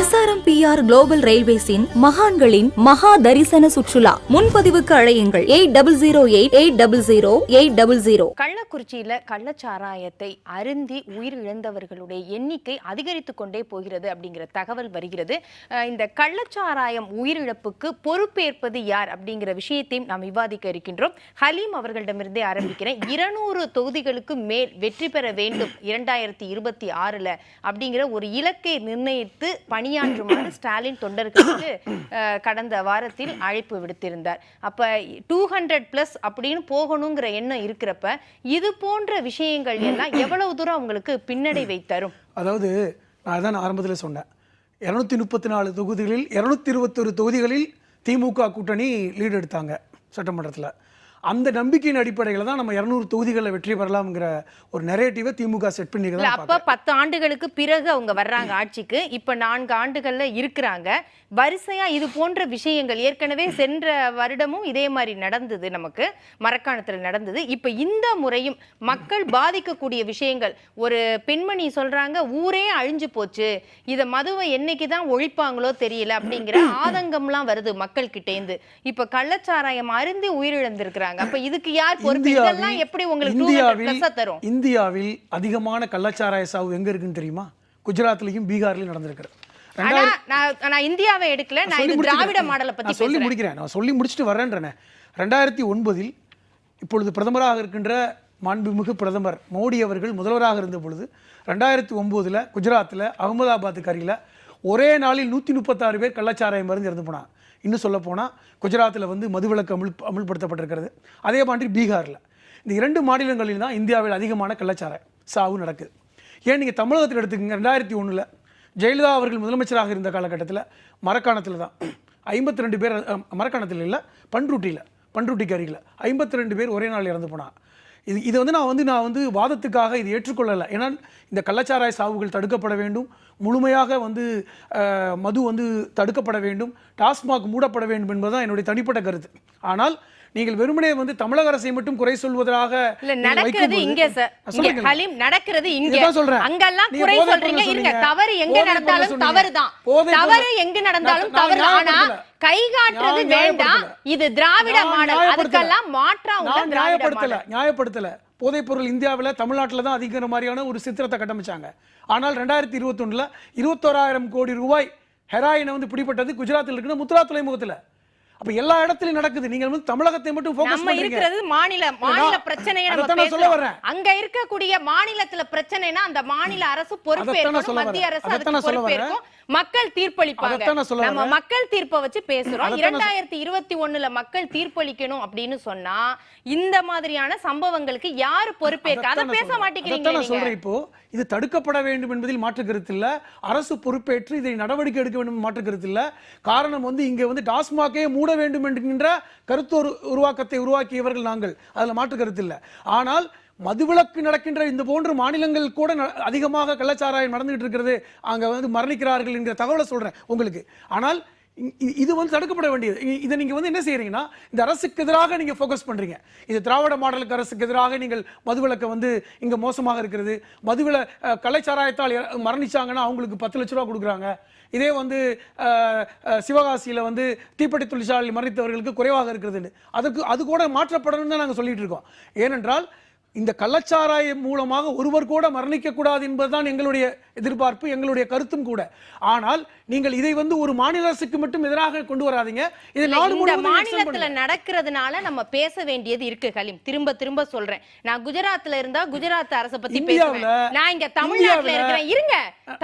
SRMPR global ரயில்வேஸின் மகான்களின் மகா தரிசன சுற்றுலா. முன்பதிவுக்கு அழையுங்கள் 8008000800. கள்ளக்குறிச்சியில கள்ளச்சாராயத்தை அருந்தி உயிரிழந்தவர்களுடைய எண்ணிக்கை அதிகரித்து கொண்டே போகிறது அப்படிங்கிற தகவல் வருகிறது. இந்த கள்ளச்சாராயம் உயிரிழப்புக்கு பொறுப்பேற்பது யார் அப்படிங்கிற விஷயத்தையும் நாம் விவாதிக்க இருக்கின்றோம். ஹலீம் அவர்களிடமிருந்தே ஆரம்பிக்கிறேன். 200 தொகுதிகளுக்கு மேல் வெற்றி பெற வேண்டும் 2026 அப்படிங்கிற ஒரு இலக்கை நிர்ணயித்து பணியாற்றுமாறு ஸ்டாலின் தொண்டர்களுக்கு கடந்த வாரத்தில் அழைப்பு விடுத்திருந்தார். அப்ப 200+ அப்படின்னு போகணுங்கிற எண்ணம் இருக்கிறப்ப இது போன்ற விஷயங்கள் எல்லாம் எவ்வளவு தூரம் அவங்களுக்கு பின்னடைவை தரும்? அதாவது நான் அதான் ஆரம்பத்தில் சொன்னேன், 234 தொகுதிகளில் 221 தொகுதிகளில் திமுக கூட்டணி லீடு எடுத்தாங்க சட்டமன்றத்தில். அந்த நம்பிக்கையின் அடிப்படையில் தான் நம்ம 200 தொகுதிகளில் வெற்றி பெறலாம்ங்கிற ஒரு நரேட்டிவை திமுக செட் பண்ணிக்கிறது. அப்ப 10 ஆண்டுகளுக்கு பிறகு அவங்க வர்றாங்க ஆட்சிக்கு. இப்ப 4 ஆண்டுகள்ல இருக்கிறாங்க. வரிசையா இது போன்ற விஷயங்கள் ஏற்கனவே சென்ற வருடமும் இதே மாதிரி நடந்தது, நமக்கு மரக்காணத்தில் நடந்தது. இப்ப இந்த முறையும் மக்கள் பாதிக்கக்கூடிய விஷயங்கள், ஒரு பெண்மணி சொல்றாங்க ஊரே அழிஞ்சு போச்சு, இத மதுவை என்னைக்கு தான் ஒழிப்பாங்களோ தெரியல அப்படிங்கிற ஆதங்கம்லாம் வருது மக்கள் கிட்டேந்து. இப்ப கள்ளச்சாராயம் அருந்தி உயிரிழந்திருக்கிறாங்க. அப்ப இதுக்கு யார் பொறுப்பு? இதெல்லாம் எப்படி உங்களுக்கு தரும்? இந்தியாவில் அதிகமான கள்ளச்சாராய சாவு எங்க இருக்குன்னு தெரியுமா? குஜராத்லயும் பீகார்லயும் நடந்திருக்கிறது. நான் இந்தியாவை எடுக்கல, நான் இது திராவிட மாடலை பத்தி சொல்லி முடிக்கிறேன். நான் சொல்லி முடிச்சுட்டு வரேன்றேன். 2009 இப்பொழுது பிரதமராக இருக்கின்ற மாண்புமிகு பிரதமர் மோடி அவர்கள் முதல்வராக இருந்த பொழுது 2009 குஜராத்தில் அகமதாபாத்துக்கு அருகில் ஒரே நாளில் 136 பேர் கள்ளச்சாராயம் மருந்து இறந்து போனாங்க. இன்னும் சொல்ல போனால் குஜராத்தில் மதுவிலக்கு அமுல்படுத்தப்பட்டிருக்கிறது. அதே மாதிரி பீகாரில். இந்த 2 மாநிலங்களில் தான் இந்தியாவில் அதிகமான கள்ளச்சாராய சாவு நடக்குது. ஏன் நீங்கள் தமிழகத்தில் எடுத்துக்கங்க, 2001 ஜெயலலிதா அவர்கள் முதலமைச்சராக இருந்த காலகட்டத்தில் மரக்காணத்தில் தான் 52 பேர், மரக்காணத்தில் இல்லை பண்ருட்டிக்கு அருகில் 52 பேர் ஒரே நாள் இறந்து போனாங்க. இது நான் வாதத்துக்காக இது ஏற்றுக்கொள்ளலை. ஏன்னா இந்த கள்ளச்சாராய சாவுகள் தடுக்கப்பட வேண்டும், முழுமையாக மது தடுக்கப்பட வேண்டும், டாஸ்மாக் மூடப்பட வேண்டும் என்பதுதான் என்னுடைய தனிப்பட்ட கருத்து. ஆனால் நீங்கள் வெறுமனே தமிழக அரசை மட்டும் குறை சொல்வதாக நடக்கிறது இங்க ஹலீம், நடக்கிறது இங்க அங்கெல்லாம் குறை சொல்றீங்க. இருங்க, தவறு எங்க நடந்தாலும் தவறுதான், தவறு எங்க நடந்தாலும் தவறு. ஆனா கைகாட்டுறது வேண்டாம், இது திராவிட மாடல், அதுக்கெல்லாம் மாற்றா நியாயப்படுத்தல. போதைப் பொருள் இந்தியாவில் தமிழ்நாட்டில் தான் அதிக மாதிரியான ஒரு சித்திரத்தை கட்டமைச்சாங்க. ஆனால் 2021 21,000 கோடி ரூபாய் ஹெராயினை பிடிப்பட்டது குஜராத்தில் இருக்கிற முத்ரா துறைமுகத்தில். அப்ப எல்லா இடத்துலயும் நடக்குது. நீங்க தமிழகத்தை மட்டும் ஃபோக்கஸ் பண்றீங்க. நம்ம இருக்கிறது மாநில பிரச்சனையை நம்ம பேசுறோம். அங்க இருக்கக்கூடிய மாநிலத்துல பிரச்சனைனா அந்த மாநில அரசு பொறுப்பேற்கணும், மத்திய அரசு அதுக்கு பொறுப்பேற்கும், மக்கள் தீர்ப்பளிப்பாங்க. நம்ம மக்கள் தீர்ப்பை வச்சு பேசுறோம். 2021 மக்கள் தீர்ப்பளிக்கணும் அப்படின்னு சொன்னா இந்த மாதிரியான சம்பவங்களுக்கு யார் பொறுப்பேற்க? அத பேச மாட்டேங்கிறீங்க. நான் சொல்றேன், இப்போ இது தடுக்கப்பட வேண்டும் என்பதில் மாற்று கருத்து இல்ல. அரசு பொறுப்பேற்று இதை நடவடிக்கை எடுக்க வேண்டும் மாற்று கருத்து இல்ல. காரணம் இங்க டாஸ்மாகே மூட வேண்டும் என்கின்ற கருத்து உருவாக்கத்தை உருவாக்கியவர்கள் நாங்கள், அதுல மாற்று கருத்து இல்ல. ஆனால் மதுவிலக்கு நடக்கின்ற இந்த போன்ற மாநிலங்கள் கூட அதிகமாக கள்ளச்சாராயம் நடந்துகிட்டு இருக்கிறது, அங்க மரணிக்கிறார்கள் என்கிற தகவலை சொல்றேன் உங்களுக்கு. ஆனால் இது தடுக்கப்பட வேண்டியது. இதை நீங்க என்ன செய்யறீங்கன்னா, இந்த அரசுக்கு எதிராக நீங்க ஃபோக்கஸ் பண்றீங்க. இது திராவிட மாடலுக்கு அரசுக்கு எதிராக நீங்கள் மதுவிலக்க இங்க மோசமாக இருக்கிறது, கள்ளச்சாராயத்தால் மரணிச்சாங்கன்னா அவங்களுக்கு 10 லட்ச ரூபா கொடுக்குறாங்க. இதே சிவகாசியில தீப்பெட்டி தொழிற்சாலையில் மரணித்தவர்களுக்கு குறைவாக இருக்கிறது. அது கூட மாற்றப்படணும்னு தான் நாங்கள் சொல்லிட்டு இருக்கோம். ஏனென்றால் இந்த கள்ளச்சாராயம் மூலமாக ஒருவர் கூட மரணிக்க கூடாது என்பதுதான் எங்களுடைய எதிர்பார்ப்பு, எங்களுடைய கருத்தும் கூட. ஆனால் நீங்கள் இதை ஒரு மாநில அரசுக்கு மட்டும் எதிராக கொண்டு வராதீங்க. இது நாடு முழுவதும் மாநிலத்துல நடக்கிறதுனால நம்ம பேச வேண்டியது இருக்கு. ஹலீம், திரும்ப சொல்றேன், நான் குஜராத்ல இருந்தா குஜராத் அரசை பத்தி பேசுவேன். நான் இங்க தமிழ்நாட்டுல இருக்கிறேன். இருங்க,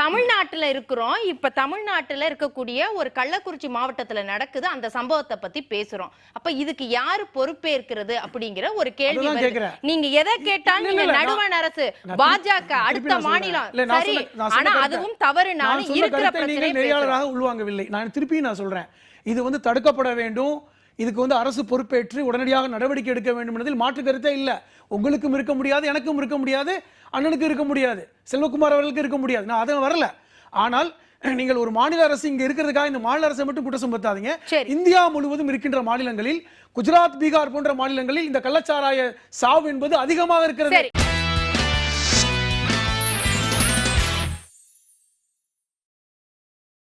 தமிழ்நாட்டுல இருக்கிறோம். இப்ப தமிழ்நாட்டுல இருக்கக்கூடிய ஒரு கள்ளக்குறிச்சி மாவட்டத்துல நடக்குது, அந்த சம்பவத்தை பத்தி பேசுறோம். அப்ப இதுக்கு யாரு பொறுப்பேற்கிறது அப்படிங்கிற ஒரு கேள்வி வருது. நீங்க எதை கேட்டாலும் நீங்க நடுவண் அரசு, பாஜக, அடுத்த மாநிலம், சரி, ஆனா அதுவும் தவறுனாலும் இருக்கிற பிரச்சனை நெறியாளராக உள்வாங்கவில்லை. நான் திருப்பி சொல்றேன், இது தடுக்கப்பட வேண்டும். இதுக்கு அரசு பொறுப்பேற்று உடனடியாக நடவடிக்கை எடுக்க வேண்டும் என்பதில் மாற்று கருத்தே இல்ல. உங்களுக்கும் இருக்க முடியாது, எனக்கும் இருக்க முடியாது, அண்ணனுக்கு இருக்க முடியாது, செல்வகுமார் அவர்களுக்கு இருக்க முடியாது. நான் அதை வரல. ஆனால் நீங்கள் ஒரு மாநில அரசு இங்க இருக்கிறதுக்காக இந்த மாநில அரசை மட்டும் குற்றம் சுமத்தாதீங்க. இந்தியா முழுவதும் இருக்கின்ற மாநிலங்களில், குஜராத், பீகார் போன்ற மாநிலங்களில் இந்த கள்ளச்சாராய சாவு என்பது அதிகமாக இருக்கிறது.